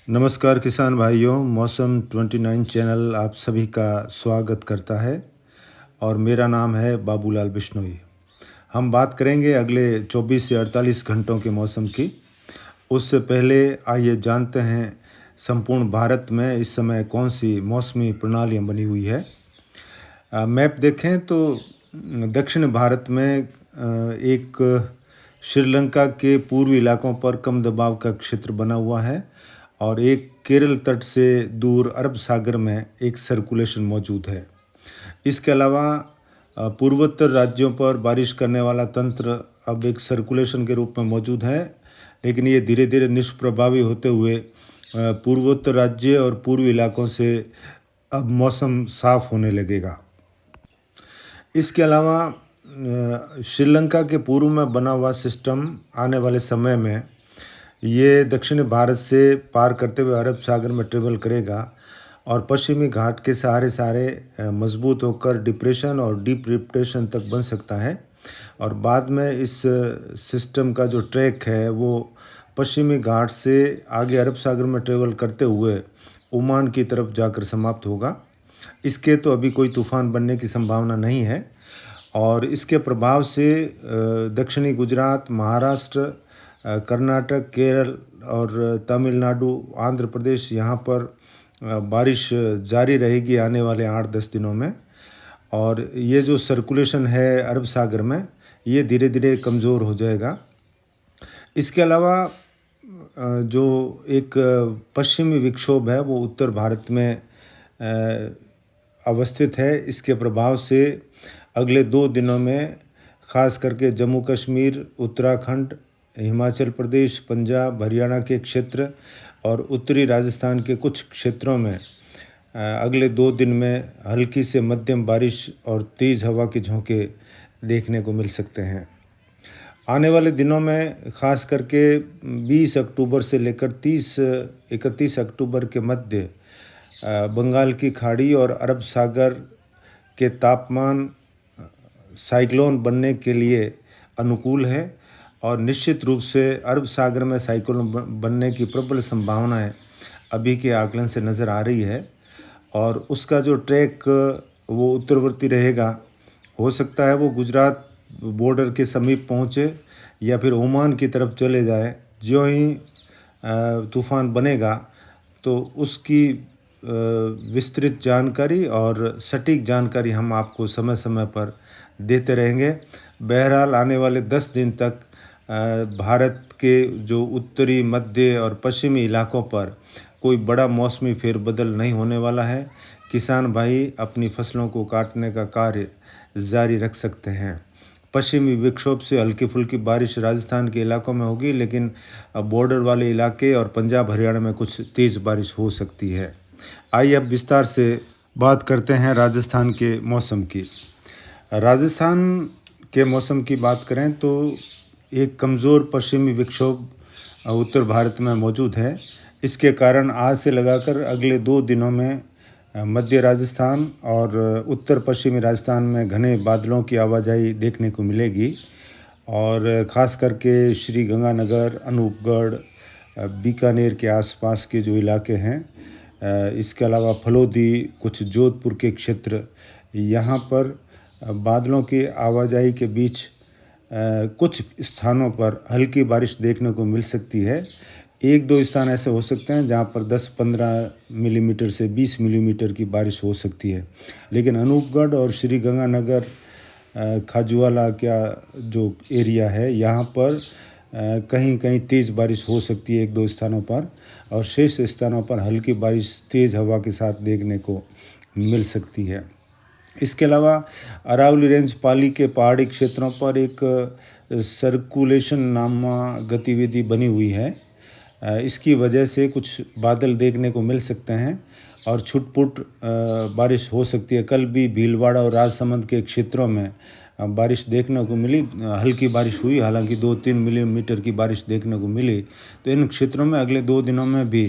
नमस्कार किसान भाइयों, मौसम 29 चैनल आप सभी का स्वागत करता है और मेरा नाम है बाबूलाल बिश्नोई। हम बात करेंगे अगले 24 से 48 घंटों के मौसम की। उससे पहले आइए जानते हैं संपूर्ण भारत में इस समय कौन सी मौसमी प्रणालियाँ बनी हुई है। मैप देखें तो दक्षिण भारत में एक श्रीलंका के पूर्वी इलाकों पर कम दबाव का क्षेत्र बना हुआ है और एक केरल तट से दूर अरब सागर में एक सर्कुलेशन मौजूद है। इसके अलावा पूर्वोत्तर राज्यों पर बारिश करने वाला तंत्र अब एक सर्कुलेशन के रूप में मौजूद है, लेकिन ये धीरे धीरे निष्प्रभावी होते हुए पूर्वोत्तर राज्य और पूर्वी इलाकों से अब मौसम साफ होने लगेगा। इसके अलावा श्रीलंका के पूर्व में बना हुआ सिस्टम आने वाले समय में ये दक्षिणी भारत से पार करते हुए अरब सागर में ट्रेवल करेगा और पश्चिमी घाट के सहारे मजबूत होकर डिप्रेशन और डीप डिप्रेशन तक बन सकता है और बाद में इस सिस्टम का जो ट्रैक है वो पश्चिमी घाट से आगे अरब सागर में ट्रेवल करते हुए ओमान की तरफ जाकर समाप्त होगा। इसके तो अभी कोई तूफान बनने की संभावना नहीं है और इसके प्रभाव से दक्षिणी गुजरात, महाराष्ट्र, कर्नाटक, केरल और तमिलनाडु, आंध्र प्रदेश यहाँ पर बारिश जारी रहेगी आने वाले 8-10 दिनों में। और ये जो सर्कुलेशन है अरब सागर में, ये धीरे धीरे कमज़ोर हो जाएगा। इसके अलावा जो एक पश्चिमी विक्षोभ है वो उत्तर भारत में अवस्थित है। इसके प्रभाव से अगले 2 दिनों में ख़ास करके जम्मू कश्मीर, उत्तराखंड, हिमाचल प्रदेश, पंजाब, हरियाणा के क्षेत्र और उत्तरी राजस्थान के कुछ क्षेत्रों में अगले 2 दिन में हल्की से मध्यम बारिश और तेज़ हवा के झोंके देखने को मिल सकते हैं। आने वाले दिनों में ख़ास करके 20 अक्टूबर से लेकर 31 अक्टूबर के मध्य बंगाल की खाड़ी और अरब सागर के तापमान साइक्लोन बनने के लिए अनुकूल है और निश्चित रूप से अरब सागर में साइक्लोन बनने की प्रबल संभावनाएं अभी के आकलन से नज़र आ रही है और उसका जो ट्रैक वो उत्तरवर्ती रहेगा। हो सकता है वो गुजरात बॉर्डर के समीप पहुँचे या फिर ओमान की तरफ चले जाए। ज्यों ही तूफ़ान बनेगा तो उसकी विस्तृत जानकारी और सटीक जानकारी हम आपको समय समय पर देते रहेंगे। बहरहाल आने वाले 10 दिन तक भारत के जो उत्तरी, मध्य और पश्चिमी इलाकों पर कोई बड़ा मौसमी फेरबदल नहीं होने वाला है। किसान भाई अपनी फसलों को काटने का कार्य जारी रख सकते हैं। पश्चिमी विक्षोभ से हल्की फुल्की बारिश राजस्थान के इलाकों में होगी, लेकिन बॉर्डर वाले इलाके और पंजाब हरियाणा में कुछ तेज़ बारिश हो सकती है। आइए अब विस्तार से बात करते हैं राजस्थान के मौसम की। राजस्थान के मौसम की बात करें तो एक कमज़ोर पश्चिमी विक्षोभ उत्तर भारत में मौजूद है। इसके कारण आज से लगाकर अगले 2 दिनों में मध्य राजस्थान और उत्तर पश्चिमी राजस्थान में घने बादलों की आवाजाही देखने को मिलेगी और ख़ास करके श्री गंगानगर, अनूपगढ़, बीकानेर के आसपास के जो इलाके हैं, इसके अलावा फलोदी, कुछ जोधपुर के क्षेत्र, यहाँ पर बादलों की आवाजाही के बीच कुछ स्थानों पर हल्की बारिश देखने को मिल सकती है। 1-2 स्थान ऐसे हो सकते हैं जहाँ पर 10-15 मिलीमीटर से 20 मिलीमीटर की बारिश हो सकती है, लेकिन अनूपगढ़ और श्री गंगानगर, खाजूवाला का जो एरिया है यहाँ पर कहीं कहीं तेज़ बारिश हो सकती है 1-2 स्थानों पर और शेष स्थानों पर हल्की बारिश तेज़ हवा के साथ देखने को मिल सकती है। इसके अलावा अरावली रेंज पाली के पहाड़ी क्षेत्रों पर एक सर्कुलेशन नामा गतिविधि बनी हुई है। इसकी वजह से कुछ बादल देखने को मिल सकते हैं और छुटपुट बारिश हो सकती है। कल भी भीलवाड़ा और राजसमंद के क्षेत्रों में बारिश देखने को मिली, हल्की बारिश हुई, हालांकि 2-3 मिलीमीटर की बारिश देखने को मिली। तो इन क्षेत्रों में अगले 2 दिनों में भी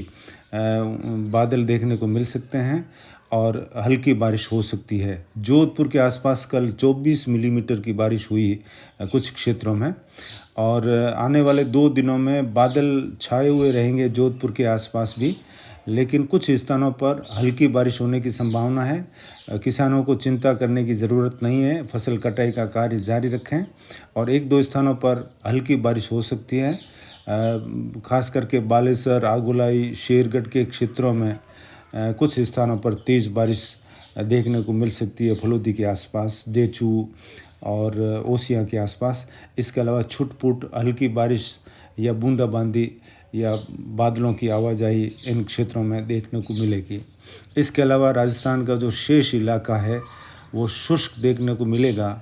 बादल देखने को मिल सकते हैं और हल्की बारिश हो सकती है। जोधपुर के आसपास कल 24 मिलीमीटर की बारिश हुई कुछ क्षेत्रों में। और आने वाले 2 दिनों में बादल छाए हुए रहेंगे जोधपुर के आसपास भी, लेकिन कुछ स्थानों पर हल्की बारिश होने की संभावना है। किसानों को चिंता करने की ज़रूरत नहीं है, फसल कटाई का कार्य जारी रखें। और 1-2 स्थानों पर हल्की बारिश हो सकती है, खास करके बालेश्वर, आगुलाई, शेरगढ़ के क्षेत्रों में कुछ स्थानों पर तेज़ बारिश देखने को मिल सकती है, फलोदी के आसपास, डेचू और ओसियां के आसपास। इसके अलावा छुट-पुट हल्की बारिश या बूंदाबांदी या बादलों की आवाजाही इन क्षेत्रों में देखने को मिलेगी। इसके अलावा राजस्थान का जो शेष इलाका है वो शुष्क देखने को मिलेगा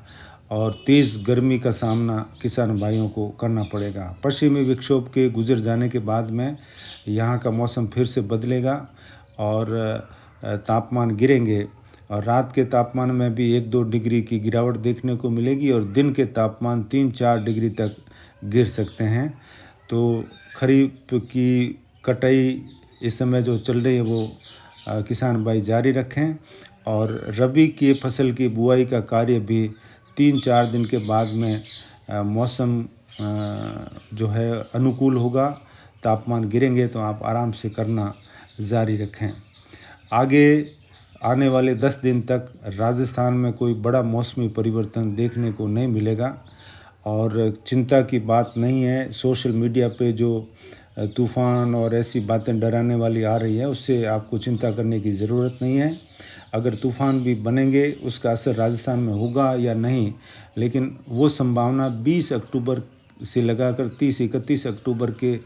और तेज़ गर्मी का सामना किसान भाइयों को करना पड़ेगा। पश्चिमी विक्षोभ के गुजर जाने के बाद में यहाँ का मौसम फिर से बदलेगा और तापमान गिरेंगे और रात के तापमान में भी 1-2 डिग्री की गिरावट देखने को मिलेगी और दिन के तापमान 3-4 डिग्री तक गिर सकते हैं। तो खरीफ की कटाई इस समय जो चल रही है वो किसान भाई जारी रखें और रबी की फसल की बुआई का कार्य भी 3-4 दिन के बाद में मौसम जो है अनुकूल होगा, तापमान गिरेंगे तो आप आराम से करना जारी रखें। आगे आने वाले 10 दिन तक राजस्थान में कोई बड़ा मौसमी परिवर्तन देखने को नहीं मिलेगा और चिंता की बात नहीं है। सोशल मीडिया पे जो तूफ़ान और ऐसी बातें डराने वाली आ रही है, उससे आपको चिंता करने की ज़रूरत नहीं है। अगर तूफ़ान भी बनेंगे उसका असर राजस्थान में होगा या नहीं, लेकिन वो संभावना 20 अक्टूबर से लगाकर 30-31 अक्टूबर के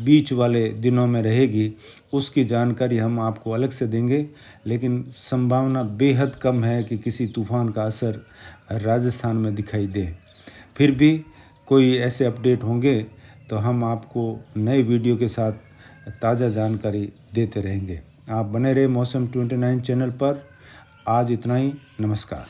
बीच वाले दिनों में रहेगी। उसकी जानकारी हम आपको अलग से देंगे, लेकिन संभावना बेहद कम है कि किसी तूफ़ान का असर राजस्थान में दिखाई दे। फिर भी कोई ऐसे अपडेट होंगे तो हम आपको नए वीडियो के साथ ताज़ा जानकारी देते रहेंगे। आप बने रहे मौसम 29 चैनल पर। आज इतना ही, नमस्कार।